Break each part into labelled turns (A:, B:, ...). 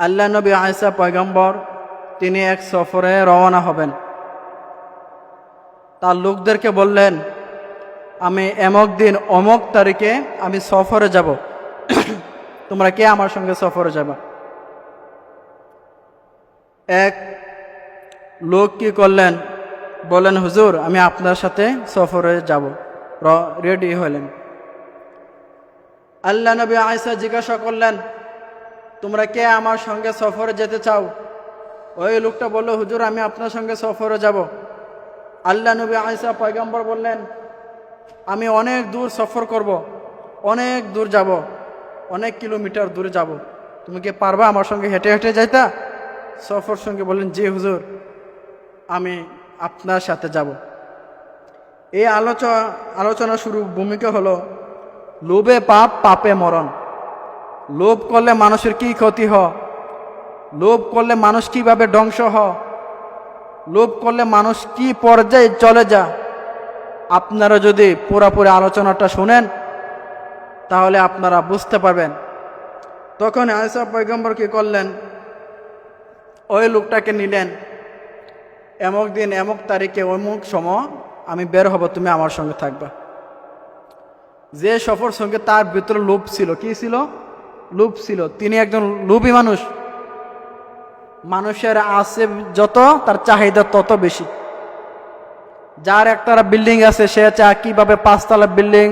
A: আল্লাহ নবী ঈসা পয়গম্বর তিনি এক সফরে রওনা হবেন। তার লোকদেরকে বললেন, আমি এমক দিন অমক তারিখে আমি সফরে যাব, তোমরা কে আমার সঙ্গে সফরে যাবা? এক লোক কি করলেন, বললেন, হুজুর আমি আপনার সাথে সফরে যাব। রেডি হলেন। আল্লাহ নবী ঈসা জিজ্ঞাসা করলেন, তোমরা কে আমার সঙ্গে সফরে যেতে চাও? ওই লোকটা বলল, হুজুর আমি আপনার সঙ্গে সফরে যাব। আল্লাহ নবী ঈসা পয়গম্বর বললেন, আমি অনেক দূর সফর করব, অনেক দূর যাব, অনেক কিলোমিটার দূরে যাব, তুমি কি পারবা আমার সঙ্গে হেঁটে হেঁটে যাইতা? সফর সঙ্গে বললেন, জি হুজুর আমি আপনার সাথে যাব। এই আলোচনা শুরু ভূমিকা হলো, লোভে পাপ, পাপে মরণ। লোভ করলে মানুষের কি ক্ষতি হয়, লোভ করলে মানুষ কিভাবে ধ্বংস হয়, লোভ করলে মানুষ কি পর্যায়ে চলে যা, আপনারা যদি পুরোপুরি আলোচনাটা শুনেন তাহলে আপনারা বুঝতে পারবেন। তখন ঈসা পয়গম্বর কি করলেন, ওই লোকটাকে নিলেন, এমক দিন এমক তারিখে অমুক সময় আমি বের হব, তুমি আমার সঙ্গে থাকবা। যে সফর সঙ্গে তার ভিতরে লোভ ছিল, কি ছিল? লোভ ছিল। তিনি একজন লোভী মানুষ। মানুষের আছে যত, তার চাহিদা তত বেশি। যার একতলা বিল্ডিং আছে সে চায় কিভাবে 5 তলা বিল্ডিং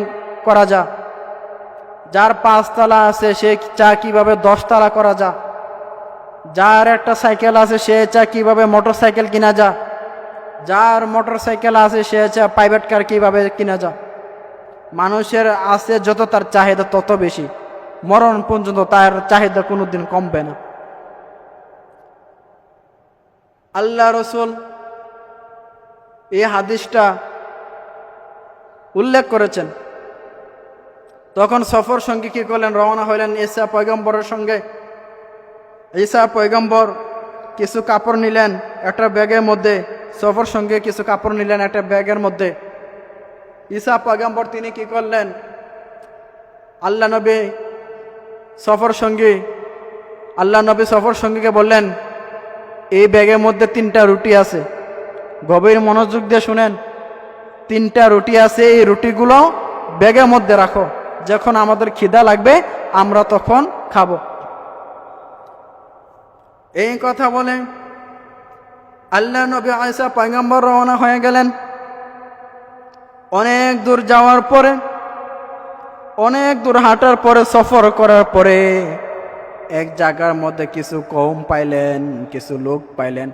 A: করা যায়, যার 5 তলা আছে সে চায় কিভাবে 10 তলা করা যায়, যার একটা সাইকেল আছে সে চায় কিভাবে মোটর সাইকেল কিনা যায়, যার মোটর সাইকেল আছে সে চায় প্রাইভেট কার কিভাবে কিনা যায়। মানুষের আছে যত, তার চাহিদা তত বেশি। মরণ পর্যন্ত তার চাহিদা কোনোদিন কমবে না। আল্লাহ রসুল এই হাদিসটা উল্লেখ করেছেন। তখন সফর সঙ্গে কি করলেন, রওনা হইলেন ঈসা পয়গম্বরের সঙ্গে। ঈসা পয়গম্বর কিছু কাপড় নিলেন একটা ব্যাগের মধ্যে, সফর সঙ্গে কিছু কাপড় নিলেন একটা ব্যাগের মধ্যে। ঈসা পয়গম্বর তিনি কি করলেন, আল্লাহ নবী সফর সঙ্গীকে বললেন, এই ব্যাগের মধ্যে 3টা রুটি আছে, গভীর মনোযোগ দিয়ে শুনেন। 3টা রুটি আছে, এই রুটিগুলো ব্যাগের মধ্যে রাখো, যখন আমাদের খিদা লাগবে আমরা তখন খাবো। এই কথা বলে আল্লাহ নবী ঈসা পয়গম্বর রওনা হয়ে গেলেন। অনেক দূর যাওয়ার পরে, অনেক দূর হাঁটার পরে, সফর করার পরে এক জায়গার মধ্যে কিছু কওম পাইলেন, কিছু লোক পাইলেন।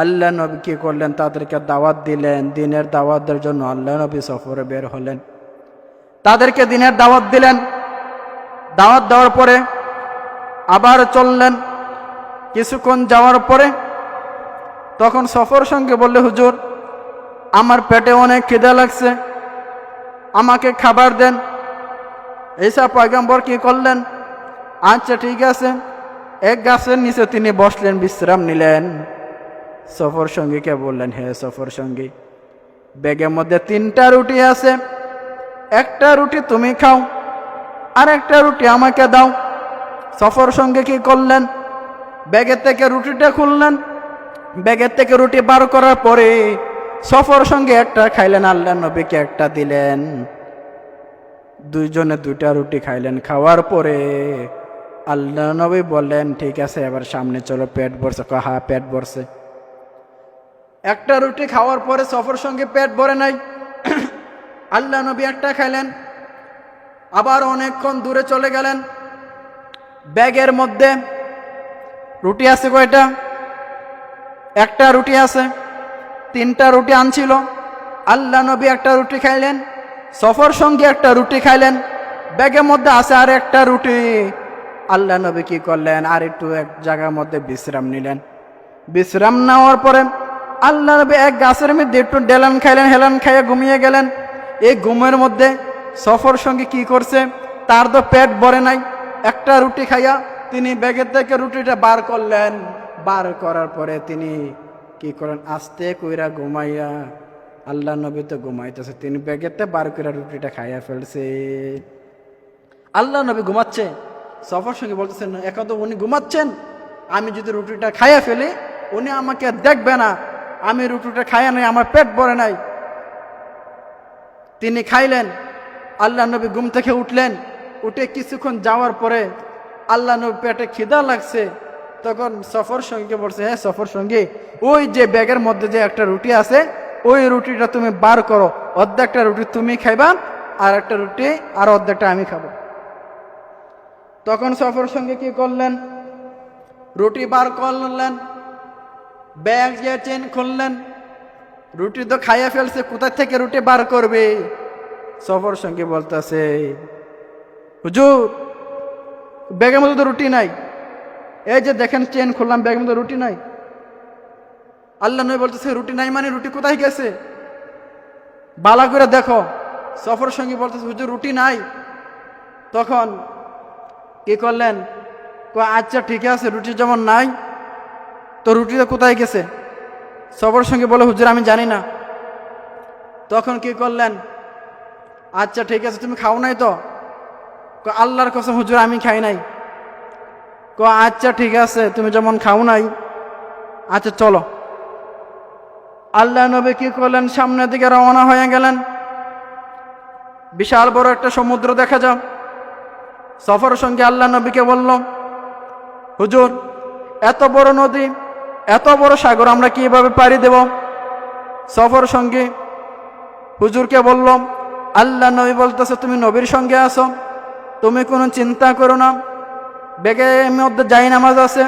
A: আল্লাহ নবী কি করলেন, তাদেরকে দাওয়াত দিলেন। দিনের দাওয়াতের জন্য আল্লাহ নবী সফরে বের হলেন, তাদেরকে দিনের দাওয়াত দিলেন। দাওয়াত দেওয়ার পরে আবার চললেন। কিছুক্ষণ যাওয়ার পরে তখন সফর সঙ্গে বললে, হুজুর আমার পেটে অনেক খিদা লাগছে, আমাকে খাবার দেন। ঈসা পয়গম্বর কি করলেন, আচ্ছা ঠিক আছে। এক গাছের নিচে তিনি বসলেন, বিশ্রাম নিলেন। সফর সঙ্গীকে বললেন, হে সফর সঙ্গী, ব্যাগের মধ্যে 3টা রুটি আছে, একটা রুটি তুমি খাও আর একটা রুটি আমাকে দাও। সফর সঙ্গী কি করলেন, ব্যাগের থেকে রুটিটা খুললেন। ব্যাগের থেকে রুটি বার করার পরে সফর সঙ্গে একটা খাইলেন, আল্লাহ নবীকে একটা দিলেন। দুইজনে 2টা রুটি খাইলেন। খাওয়ার পরে আল্লাহ নবী বললেন, ঠিক আছে এবার সামনে চলো, পেট ভরছে? হ্যাঁ পেট ভরছে। একটা রুটি খাওয়ার পরে সফর সঙ্গে পেট ভরে নাই। আল্লাহ নবী একটা খাইলেন, আবার অনেকক্ষণ দূরে চলে গেলেন। ব্যাগের মধ্যে রুটি আছে কয়টা? একটা রুটি আছে। 3টা রুটি আনছিল। আল্লাহ নবী একটা রুটি খাইলেন, সফর সঙ্গে একটা রুটি খাইলেন, ব্যাগের মধ্যে আছে আর একটা রুটি। আল্লাহ নবী কি করলেন, আর একটু এক জায়গার মধ্যে বিশ্রাম নিলেন। বিশ্রাম নেওয়ার পরে আল্লাহ নবী এক গাছের মধ্যে একটু ডেলান খাইলেন, হেলান খাইয়ে ঘুমিয়ে গেলেন। এই ঘুমের মধ্যে সফর সঙ্গে কি করছে, তার তো পেট ভরে নাই। একটা রুটি খাইয়া তিনি ব্যাগের থেকে রুটিটা বার করলেন। বার করার পরে তিনি কি করেন, আস্তে কইরা ঘুমাইয়া, আল্লাহ নবী তো ঘুমাইতেছে, তিনি ব্যাগেতে বার কইরা রুটিটা খাইয়া ফেলছে। আল্লাহ নবী ঘুমাচ্ছে, সফর সঙ্গে বলতেছেন, এখন তো উনি ঘুমাচ্ছেন, আমি যদি রুটিটা খাইয়া ফেলি উনি আমাকে দেখবে না, আমি রুটিটা খাইয়া নাই, আমার পেট ভরে নাই। তিনি খাইলেন। আল্লাহ নবী ঘুম থেকে উঠলেন, উঠে কিছুক্ষণ যাওয়ার পরে আল্লাহ নবী পেটে খিদা লাগছে। তখন সফর সঙ্গীকে বলছে, হ্যাঁ সফর সঙ্গী, ওই যে ব্যাগের মধ্যে যে একটা রুটি আছে ওই রুটিটা তুমি বার করো, অর্ধেকটা রুটি তুমি খাইবা আর একটা রুটি আর অর্ধেকটা আমি খাবো। তখন সফর সঙ্গী কি করলেন, রুটি বার করলেন, ব্যাগ যে চেন খুললেন, রুটি তো খাইয়া ফেলছে, কোথা থেকে রুটি বার করবে? সফর সঙ্গী বলতেছে, হুজুর ব্যাগের মধ্যে তো রুটি নাই, এই যে দেখেন চেন খুললাম ব্যাগের মধ্যে রুটি নাই। আল্লাহ নবী বলতেছে, রুটি নাই মানে রুটি কোথায় গেছে বালা করে দেখো। সফর সঙ্গী বলতেছে, হুজুর রুটি নাই। তখন কি করলেন, আচ্ছা ঠিক আছে, রুটি যেমন নাই তো রুটিটা কোথায় গেছে? সফর সঙ্গী বলে, হুজুর আমি জানি না। তখন কি করলেন, আচ্ছা ঠিক আছে তুমি খাও নাই তো? আল্লাহর কসম হুজুর আমি খাই নাই। আচ্ছা ঠিক আছে তুমি যেমন খাও নাই, আচ্ছা চলো। আল্লাহ নবী কি করলেন, সামনের দিকে রওনা হয়ে গেলেন। বিশাল বড় একটা সমুদ্র দেখা যাও। সফর সঙ্গে আল্লাহ নবীকে বলল, হুজুর এত বড় নদী, এত বড় সাগর আমরা কিভাবে পাড়ি দেব? সফর সঙ্গে হুজুরকে বলল, আল্লাহ নবী বলতেছে, তুমি নবীর সঙ্গে আসো, তুমি কোনো চিন্তা করো না, ব্যাগের মধ্যে জাই নামাজ আছে,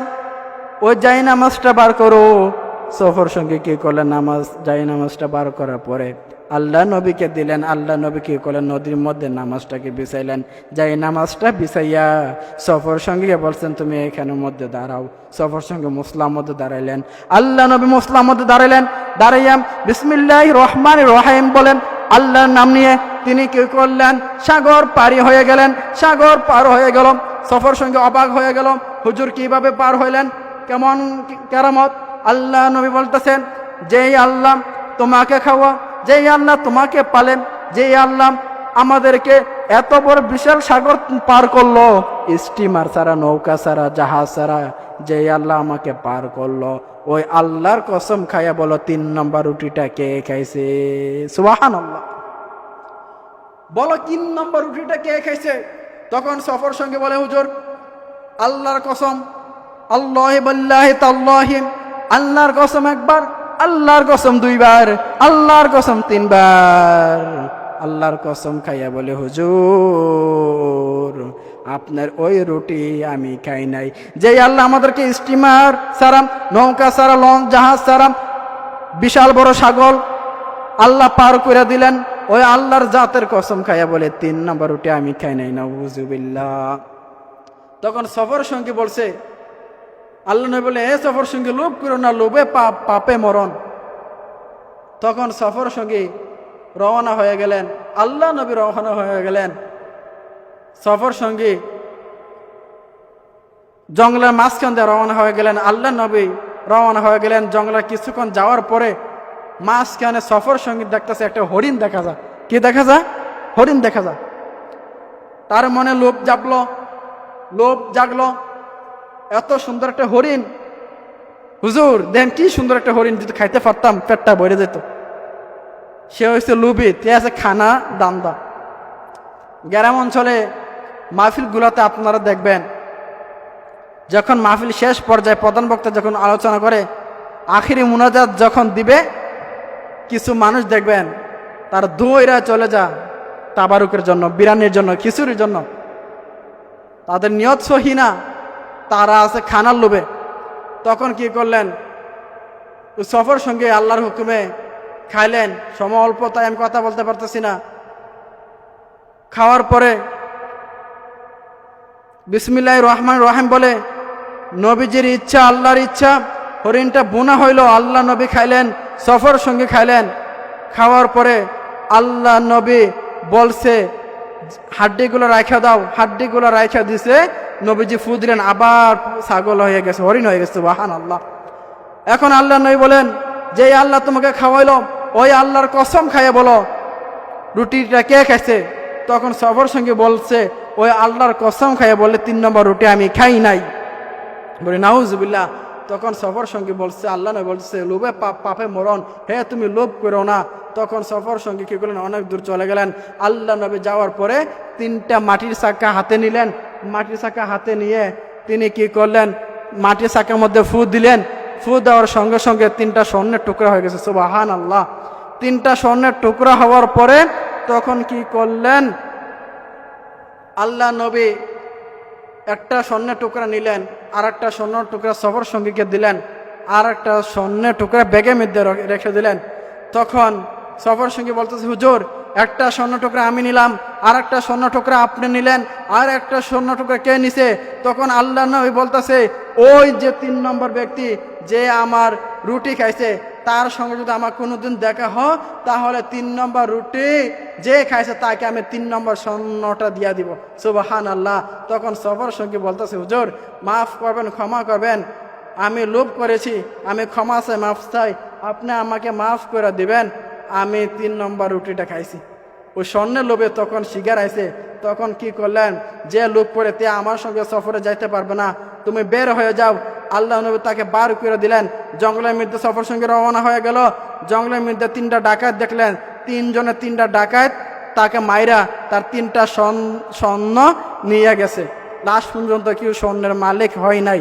A: ওই জাই নামাজটা বার করো। সফর সঙ্গে কি করলেন, জাই নামাজটা বার করার পরে আল্লাহ নবীকে দিলেন। আল্লাহ নবী কি করলেন, নদীর মধ্যে নামাজটাকে বিছাইলেন। যাই নামাজটা বিছাইয়া সফর সঙ্গীকে বলছেন, তুমি এখানের মধ্যে দাঁড়াও। সফর সঙ্গে মুসলার মধ্যে দাঁড়াইলেন। আল্লাহ নবী মুসলার মধ্যে দাঁড়াইলেন। দাঁড়াইয়া বিসমিল্লাহির রহমানির রহিম বলেন, আল্লাহর নাম নিয়ে তিনি কি করলেন, সাগর পারি হয়ে গেলেন। সাগর পার হয়ে গেল। সফর সঙ্গে অবাক হয়ে গেল, হুজুর কিভাবে পার হইলেন, কেমন কেরামত? আল্লাহ নবী বলতেছেন, যেই আল্লাহ তোমাকে খাওয়া, যেই আল্লাহ তোমাকে পালেন, যেই আল্লাহ আমাদেরকে এত বড় বিশাল সাগর পার করলো, স্টিমার ছাড়া, নৌকা ছাড়া, জাহাজ ছাড়া, যেই আল্লাহ আমাকে পার করলো, ওই আল্লাহর কসম খাইয়া বলো 3 নম্বর রুটিটা কে খাইছে? সুবহানাল্লাহ। বলো 3 নম্বর রুটিটা কে খাইছে? তখন সফর সঙ্গে বলে, হুজুর আল্লাহর কসম, আল্লাহি বিল্লাহি তাল্লাহি, আল্লাহর কসম একবার, আল্লাহর কসম 2 বার, আল্লাহর কসম 3 বার। আল্লাহর কসম খাইয়া বলে, হুজুর আপনার ওই রুটি আমি খাই নাই। যেই আল্লাহ আমাদেরকে স্টিমার ছাড়া, নৌকা ছাড়া, লঞ্চ জাহাজ ছাড়া বিশাল বড় সাগর আল্লাহ পার করে দিলেন, ওই আল্লাহর জাতের কসম খাইয়া বলে 3 নম্বর রুটি আমি খাই নাই। নাউযুবিল্লাহ। তখন সফর সঙ্গী বলছে, আল্লাহ নবী বলে, এ সফর সঙ্গী লোভ করো না, লোভে পাপ, পাপে মরণ। তখন সফর সঙ্গী রওনা হয়ে গেলেন। আল্লাহ নবী রওনা হয়ে গেলেন। সফর সঙ্গী জঙ্গলের মাঝখান দিয়ে রওনা হয়ে গেলেন। আল্লাহ নবী রওনা হয়ে গেলেন। জঙ্গলের কিছুক্ষণ যাওয়ার পরে মাঝখানে সফর সঙ্গী দেখতেছে একটা হরিণ দেখা যায়। কি দেখা যায়? হরিণ দেখা যায়। তার মনে লোভ জাগলো, এত সুন্দর একটা হরিণ, হুজুর দেখেন কি সুন্দর একটা হরিণ, যদি খাইতে পারতাম পেটটা ভরে যেত। সে হচ্ছে লুবি, তে আছে খানা দান্দা। গ্রাম অঞ্চলে মাহফিল গুলাতে আপনারা দেখবেন, যখন মাহফিল শেষ পর্যায়ে প্রধান বক্তা যখন আলোচনা করে, আখিরি মুনাজাত যখন দিবে, কিছু মানুষ দেখবেন তার ধুইরা চলে যা তাবারুকের জন্য, বিরানির জন্য, খিচুড়ির জন্য। তাদের নিয়ত সহি না, তারা আছে খানার লোভে। তখন কি করলেন, সফর সঙ্গে আল্লাহর হুকুমে খাইলেন। সময় অল্প, তাই আমি কথা বলতে পারতেছি না। খাওয়ার পরে বিসমিল্লাহির রহমানির রহিম বলে, নবীজির ইচ্ছা, আল্লাহর ইচ্ছা, হরিণটা বোনা হইল। আল্লাহ নবী খাইলেন, সফর সঙ্গে খাইলেন। খাওয়ার পরে আল্লাহ নবী বলছে, হাড্ডিগুলো রাখা দাও। হাড্ডিগুলো রাখা দিছে, নবীজি ফু দিলেন, আবার ছাগল হয়ে গেছে, হরিণ হয়ে গেছে। সুবহানাল্লাহ। এখন আল্লাহ নবী বলেন, যে আল্লাহ তোমাকে খাওয়াইলো, ওই আল্লাহর কসম খাইয়ে বলো রুটিটা কে খাইছে? তখন সফর সঙ্গে বলছে, ওই আল্লাহর কসম খাইয়ে বললে 3 নম্বর রুটি আমি খাই নাই। বলি নাউজুবিল্লাহ। তখন সফর সঙ্গী বলছে, আল্লাহ নবী বলছে লোভে পাপে মরণ, হে তুমি লোভ করো না। তখন সফর সঙ্গী কী করলেন, অনেক দূর চলে গেলেন। আল্লাহ নবী যাওয়ার পরে 3টা মাটির চাকা হাতে নিলেন। মাটির চাকা হাতে নিয়ে তিনি কি করলেন, মাটির চাকার মধ্যে ফু দিলেন। ফু দেওয়ার সঙ্গে সঙ্গে 3টা স্বর্ণের টুকরা হয়ে গেছে। সুবহানাল্লাহ। 3টা স্বর্ণের টুকরা হওয়ার পরে তখন কি করলেন, আল্লাহ নবী একটা স্বর্ণের টুকরা নিলেন, আর একটা স্বর্ণের টুকরা সফর সঙ্গীকে দিলেন, আর একটা স্বর্ণের টুকরা ব্যাগের মধ্যে রেখে দিলেন। তখন সফর সঙ্গী বলতেছে, হুজুর একটা স্বর্ণ টুকরা আমি নিলাম, আর একটা স্বর্ণ টুকরা আপনি নিলেন, আর একটা স্বর্ণ টুকরা কে নিছে? তখন আল্লাহ নবী বলতেছে, ওই যে 3 নম্বর ব্যক্তি যে আমার রুটি খাইছে, তার সঙ্গে যদি আমার কোনোদিন দেখা হয় তাহলে 3 নম্বর রুটি যে খাইছে তাকে আমি 3 নম্বর স্বর্ণটা দিয়া দিব। সুবহানাল্লাহ। তখন সফর সঙ্গী বলতেছে, হুজুর মাফ করবেন, ক্ষমা করবেন, আমি লোভ করেছি, আমি ক্ষমা চাই, মাফ চাই, আপনি আমাকে মাফ করে দিবেন, আমি 3 নম্বর রুটিটা খাইছি। ওই স্বর্ণের লোভে তখন শিকার আইছে। তখন কি করলেন, যে লোক পড়ে তে আমার সঙ্গে সফরে যাইতে পারবে না, তুমি বের হয়ে যাও। আল্লাহ নবী তাকে বার করে দিলেন। জঙ্গলের মধ্যে সফর সঙ্গে রওনা হয়ে গেল। জঙ্গলের মধ্যে 3টা ডাকাত দেখলেন, 3 জনের 3টা ডাকাত তাকে মাইরা তার 3টা স্বর্ণ নিয়ে গেছে। লাস্ট পর্যন্ত কেউ স্বর্ণের মালিক হয় নাই।